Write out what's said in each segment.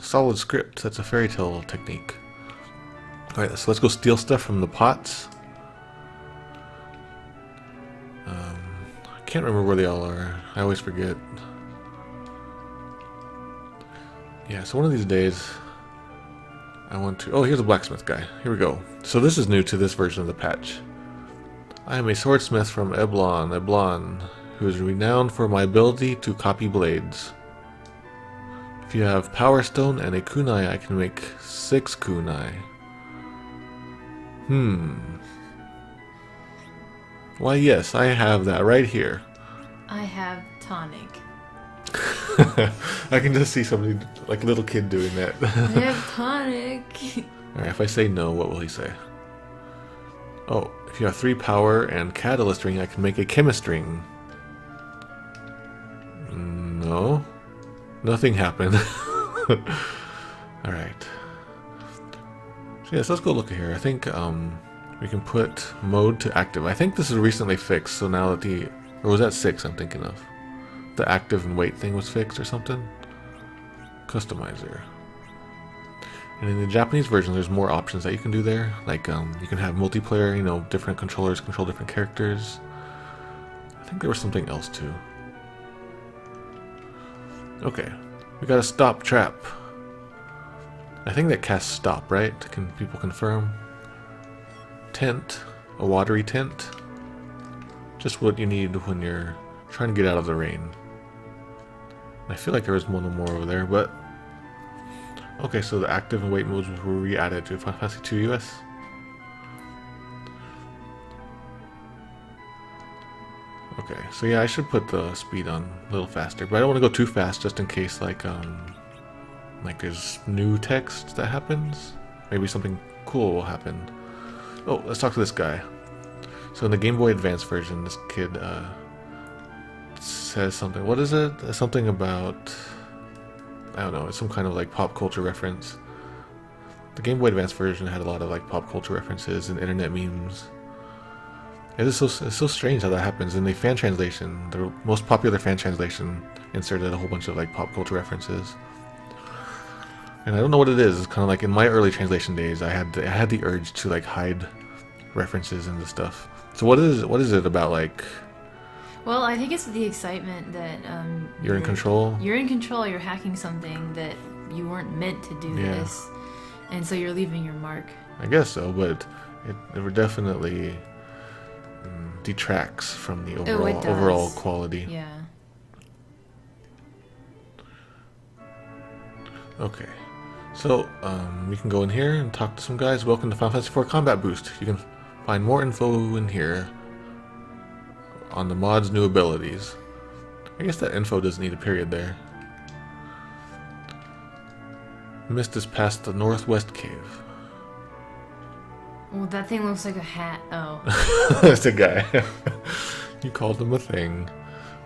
solid script. That's a fairy tale technique. Alright, so let's go steal stuff from the pots. I can't remember where they all are. I always forget. Yeah, so one of these days I want to... Oh, here's a blacksmith guy. Here we go. So this is new to this version of the patch. I am a swordsmith from Eblon, who is renowned for my ability to copy blades. If you have Power Stone and a kunai, I can make 6 kunai. Why, yes, I have that right here. I have tonic. I can just see somebody, like a little kid, doing that. I have tonic. Alright, if I say no, what will he say? Oh, if you have 3 power and catalyst ring, I can make a chemist ring. No. Nothing happened. Alright. So yes, let's go look at here. I think we can put mode to active. I think this is recently fixed, so now that the... Or was that 6 I'm thinking of? The active and wait thing was fixed or something? Customizer. And in the Japanese version, there's more options that you can do there. Like, you can have multiplayer, you know, different controllers control different characters. I think there was something else too. Okay, we got a stop trap. I think that casts stop, right? Can people confirm? Tent, a watery tent. Just what you need when you're trying to get out of the rain. I feel like there was one more over there, but... Okay, so the active and wait modes were re-added to Final Fantasy 2 US. Okay, so yeah, I should put the speed on a little faster, but I don't want to go too fast just in case, like there's new text that happens. Maybe something cool will happen. Oh, let's talk to this guy. So in the Game Boy Advance version, this kid says something. What is it? Something about... I don't know, it's some kind of like pop culture reference. The Game Boy Advance version had a lot of like pop culture references and internet memes. It's so strange how that happens. In the fan translation, the most popular fan translation inserted a whole bunch of like pop culture references. And I don't know what it is. It's kind of like in my early translation days, I had the urge to like hide references and stuff. So what is it about, like? Well, I think it's the excitement that you're in control. You're in control. You're hacking something that you weren't meant to do this, and so you're leaving your mark. I guess so, but it definitely detracts from the overall quality. Yeah. Okay, so we can go in here and talk to some guys. Welcome to Final Fantasy IV Combat Boost. You can find more info in here on the mod's new abilities. I guess that info doesn't need a period there. Mist is past the northwest cave. Well, that thing looks like a hat. Oh. That's a guy. You called him a thing.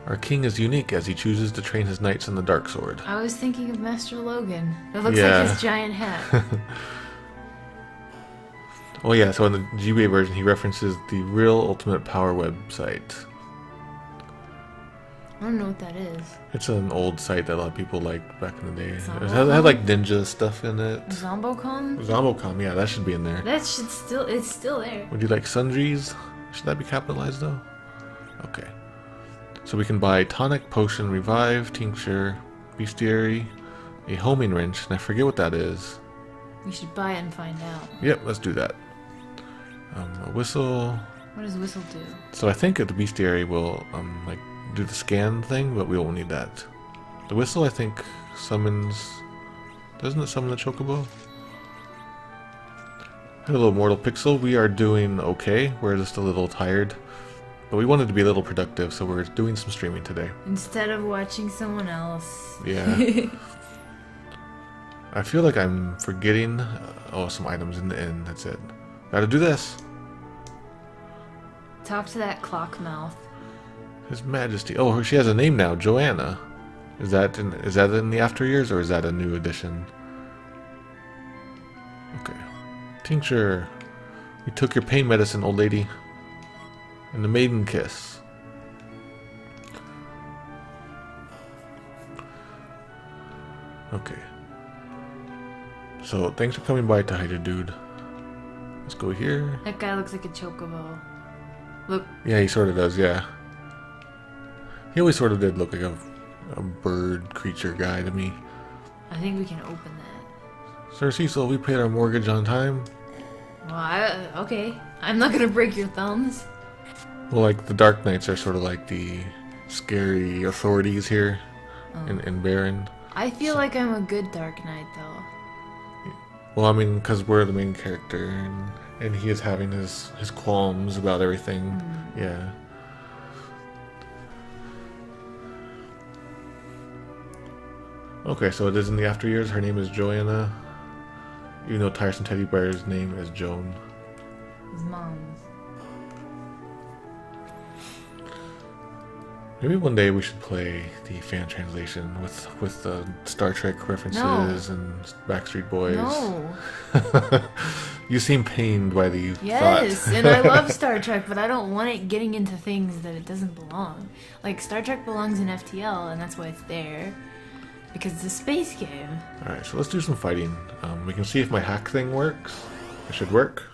Our king is unique as he chooses to train his knights in the dark sword. I was thinking of Master Logan. That looks like his giant hat. Oh yeah, so in the GBA version he references the Real Ultimate Power website. I don't know what that is. It's an old site that a lot of people liked back in the day. It had like ninja stuff in it. Zombocom? Zombocom, yeah, that should be in there. It's still there. Would you like sundries? Should that be capitalized though? Okay. So we can buy tonic, potion, revive, tincture, bestiary, a homing wrench, and I forget what that is. We should buy it and find out. Yep, let's do that. A whistle. What does whistle do? So I think the bestiary will like do the scan thing, but we won't need that. The whistle, I think, summons... Doesn't it summon the chocobo? Hello, Mortal Pixel. We are doing okay. We're just a little tired. But we wanted to be a little productive, so we're doing some streaming today. Instead of watching someone else. Yeah. I feel like I'm forgetting... some items in the inn. That's it. Gotta do this. Talk to that clock mouth. His Majesty. Oh, she has a name now, Joanna. Is that in the after years, or is that a new addition? Okay. Tincture. You took your pain medicine, old lady. And the maiden kiss. Okay. So thanks for coming by, Tahita dude. Let's go here. That guy looks like a chocobo. Look. Yeah, he sort of does, yeah. He always sort of did look like a bird creature guy to me. I think we can open that. Sir Cecil, we paid our mortgage on time. Well, okay. I'm not gonna break your thumbs. Well, like, the Dark Knights are sort of like the scary authorities here in Baron. I feel like I'm a good Dark Knight, though. Well, I mean, because we're the main character, and he is having his qualms about everything. Yeah. Okay, so it is in the after years. Her name is Joanna, even though Tiresome Teddy Bear's name is Joan. His mom's. Maybe one day we should play the fan translation with the Star Trek references and Backstreet Boys. No. You seem pained by the Yes, thought. and I love Star Trek, but I don't want it getting into things that it doesn't belong. Like, Star Trek belongs in FTL, and that's why it's there. Because it's a space game. Alright, so let's do some fighting. We can see if my hack thing works. It should work.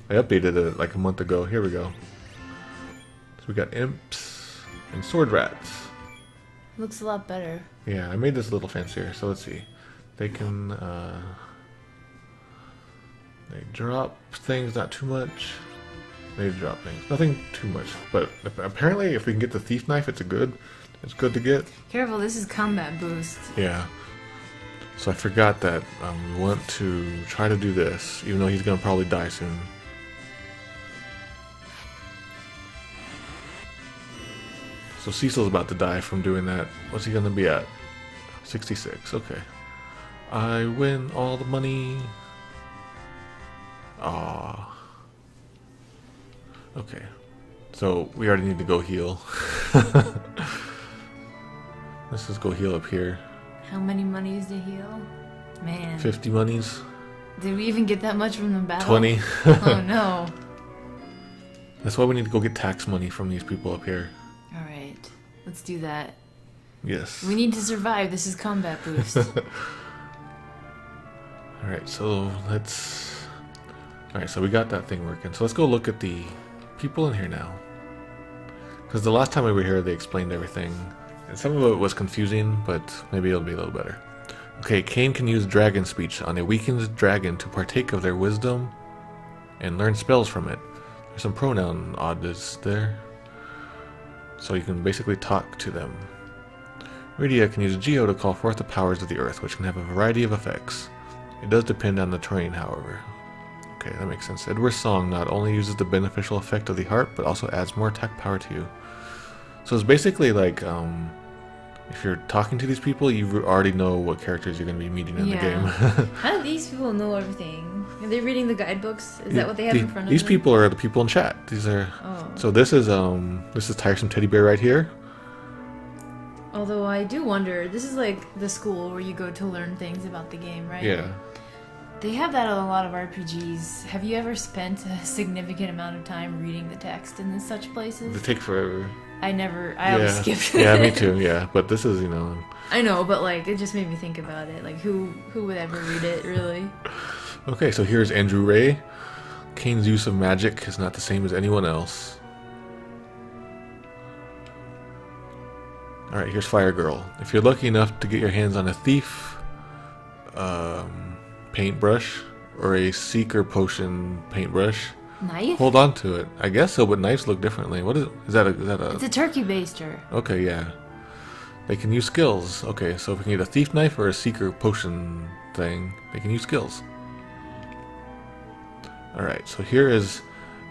I updated it like a month ago. Here we go. So we got imps and sword rats. Looks a lot better. Yeah, I made this a little fancier. So let's see. They can they drop things, not too much. They drop things, nothing too much. But apparently, if we can get the thief knife, it's good to get. Careful, this is combat boost. Yeah. So I forgot that we want to try to do this, even though he's gonna probably die soon. So Cecil's about to die from doing that. What's he gonna be at? 66. Okay. I win all the money. Ah. Okay. So we already need to go heal. Let's just go heal up here. How many monies to heal? Man. 50 monies. Did we even get that much from the battle? 20. Oh no. That's why we need to go get tax money from these people up here. Alright. Let's do that. Yes. We need to survive. This is combat boost. Alright, so let's... Alright, so we got that thing working. So let's go look at the people in here now. Because the last time we were here, they explained everything. And some of it was confusing, but maybe it'll be a little better. Okay, Cain can use dragon speech on a weakened dragon to partake of their wisdom and learn spells from it. There's some pronoun oddness there. So you can basically talk to them. Rydia can use Geo to call forth the powers of the earth, which can have a variety of effects. It does depend on the terrain, however. Okay, that makes sense. Edward's song not only uses the beneficial effect of the harp, but also adds more attack power to you. So it's basically like, if you're talking to these people, you already know what characters you're going to be meeting in the game. How do these people know everything? Are they reading the guidebooks? Is that what they have in front of them? These people are the people in chat. These are. Oh. So this is Tiresome Teddy Bear right here. Although I do wonder, this is like the school where you go to learn things about the game, right? Yeah. They have that in a lot of RPGs. Have you ever spent a significant amount of time reading the text in such places? They take forever. I always skipped it. Yeah, me too, yeah. But this is, I know, but like, it just made me think about it. Like, who would ever read it, really? Okay, so here's Andrew Ray. Cain's use of magic is not the same as anyone else. Alright, here's Fire Girl. If you're lucky enough to get your hands on a thief paintbrush or a seeker potion paintbrush, Knife? hold on to it. I guess so, but knives look differently. What is that? Is that a? It's a turkey baster. Okay, yeah. They can use skills. Okay, so if we can get a thief knife or a seeker potion thing, they can use skills. Alright, so here is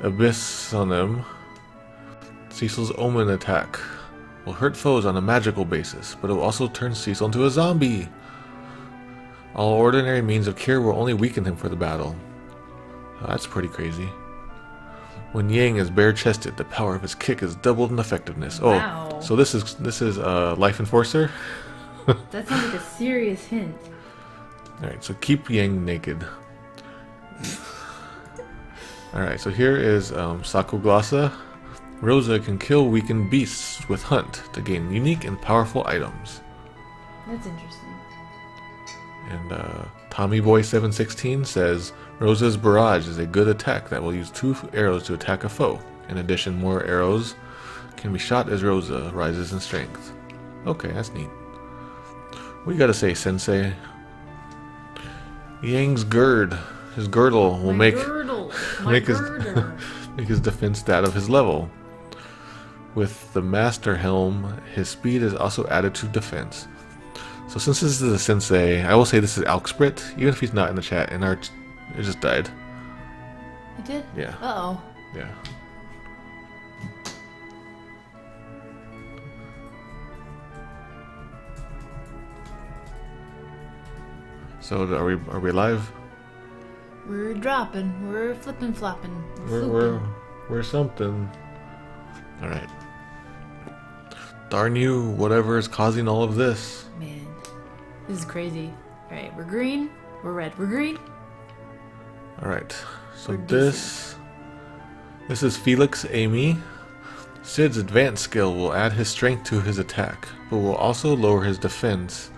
Abyss on them. Cecil's Omen attack will hurt foes on a magical basis, but it will also turn Cecil into a zombie. All ordinary means of cure will only weaken him for the battle. Oh, that's pretty crazy. When Yang is bare-chested, the power of his kick is doubled in effectiveness. Wow. Oh, so this is Life Enforcer. That sounds like a serious hint. Alright, so keep Yang naked. Alright, so here is Sakuglossa. Rosa can kill weakened beasts with Hunt to gain unique and powerful items. That's interesting. And Tommy Boy 716 says, Rosa's Barrage is a good attack that will use 2 arrows to attack a foe. In addition, more arrows can be shot as Rosa rises in strength. Okay, that's neat. What do you gotta say, Sensei? Yang's Gird. His girdle will make make his defense that of his level. With the Master Helm, his speed is also added to defense. So since this is a Sensei, I will say this is Alksprit, even if he's not in the chat. And it just died. It did? Yeah. Uh-oh. Yeah. So are we live? We're dropping. We're flipping flopping. We're something. All right. Darn you! Whatever is causing all of this. Man, this is crazy. All right, we're green. We're red. We're green. All right. So this is Felix Amy. Sid's advanced skill will add his strength to his attack, but will also lower his defense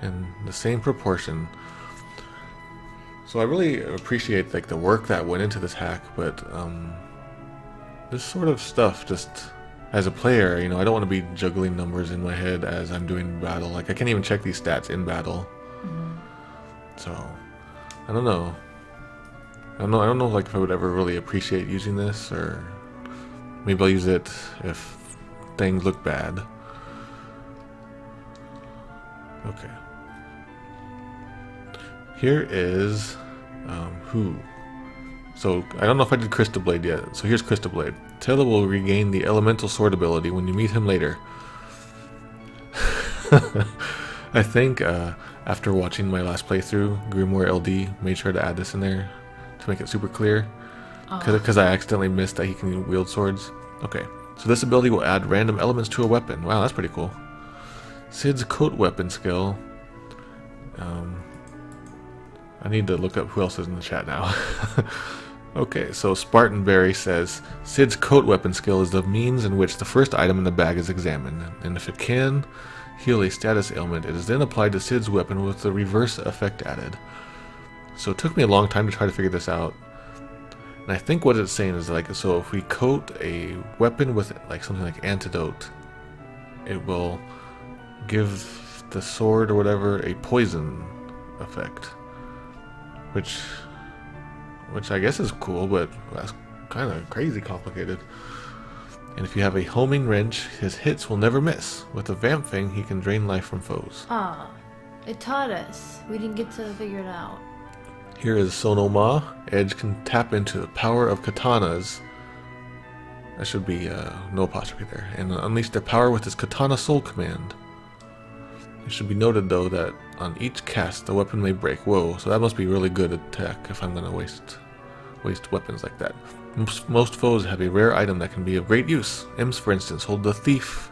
in the same proportion. So I really appreciate like the work that went into this hack, but this sort of stuff just as a player, you know, I don't want to be juggling numbers in my head as I'm doing battle. Like I can't even check these stats in battle. Mm-hmm. So I don't know. I don't know like if I would ever really appreciate using this, or maybe I'll use it if things look bad. Okay. Here is who. So I don't know if I did Crystal Blade yet. So here's Crystal Blade. Taylor will regain the elemental sword ability when you meet him later. I think after watching my last playthrough, Grimoire LD made sure to add this in there to make it super clear. Because I accidentally missed that he can wield swords. Okay, so this ability will add random elements to a weapon. Wow, that's pretty cool. Sid's coat weapon skill. I need to look up who else is in the chat now. Okay, so Spartan Berry says, Sid's coat weapon skill is the means in which the first item in the bag is examined, and if it can heal a status ailment, it is then applied to Sid's weapon with the reverse effect added. So it took me a long time to try to figure this out. And I think what it's saying is like, so if we coat a weapon with like something like antidote, it will give the sword or whatever a poison effect. Which I guess is cool, but that's kind of crazy complicated. And if you have a homing wrench, his hits will never miss. With a vamp thing, he can drain life from foes. Ah, it taught us. We didn't get to figure it out. Here is Sonoma. Edge can tap into the power of katanas. That should be no apostrophe there. And unleash their power with his katana soul command. It should be noted though that on each cast the weapon may break. Whoa, so that must be really good attack if I'm gonna waste weapons like that. Most foes have a rare item that can be of great use. Imps, for instance, hold the thief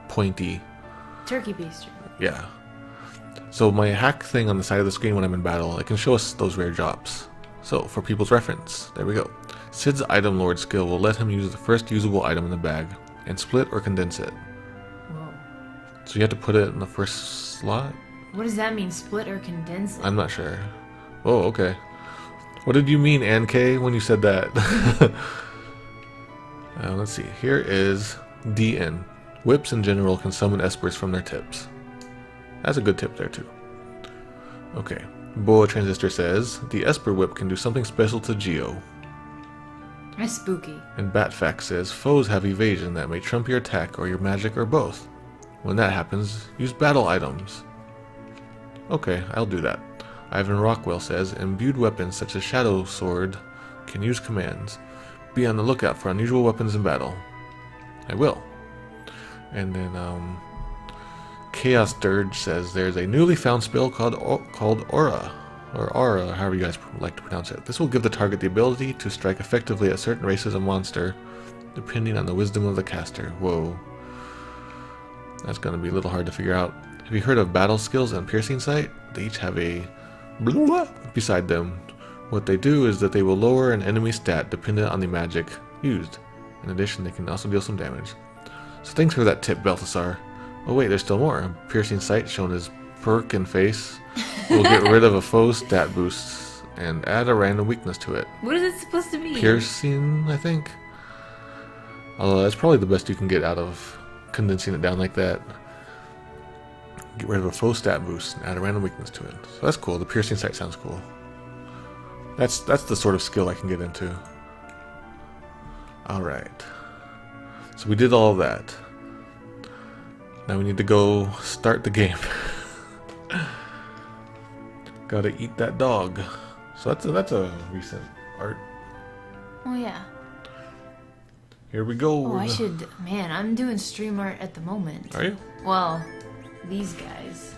pointy turkey baster. Yeah. So my hack thing on the side of the screen when I'm in battle, it can show us those rare drops. So for people's reference, there we go. Sid's item lord skill will let him use the first usable item in the bag and split or condense it. Whoa. So you have to put it in the first slot? What does that mean, split or condense it? I'm not sure. Oh, okay. What did you mean, Ann K, when you said that? Let's see. Here is DN. Whips in general can summon espers from their tips. That's a good tip there too. Okay. Boa Transistor says, the Esper Whip can do something special to Geo. That's spooky. And Batfax says, foes have evasion that may trump your attack or your magic or both. When that happens, use battle items. Okay, I'll do that. Ivan Rockwell says, imbued weapons such as Shadow Sword can use commands. Be on the lookout for unusual weapons in battle. I will. And then, Chaos Dirge says, there's a newly found spell called Aura, or Aura, however you guys like to pronounce it. This will give the target the ability to strike effectively at certain races of monster, depending on the wisdom of the caster. Whoa. That's going to be a little hard to figure out. Have you heard of Battle Skills and Piercing Sight? They each have a blah beside them. What they do is that they will lower an enemy stat dependent on the magic used. In addition, they can also deal some damage. So thanks for that tip, Balthasar. Oh wait, there's still more. Piercing Sight shown as perk and face. will get rid of a foe's stat boost and add a random weakness to it. What is it supposed to be? Piercing, I think. Although that's probably the best you can get out of condensing it down like that. Get rid of a foe stat boost and add a random weakness to it. So that's cool. The piercing sight sounds cool. That's the sort of skill I can get into. Alright. So we did all of that. Now we need to go start the game. Gotta eat that dog. So that's a recent art. Oh yeah. Here we go. Oh, I should. Man, I'm doing stream art at the moment. Are you? Well, these guys.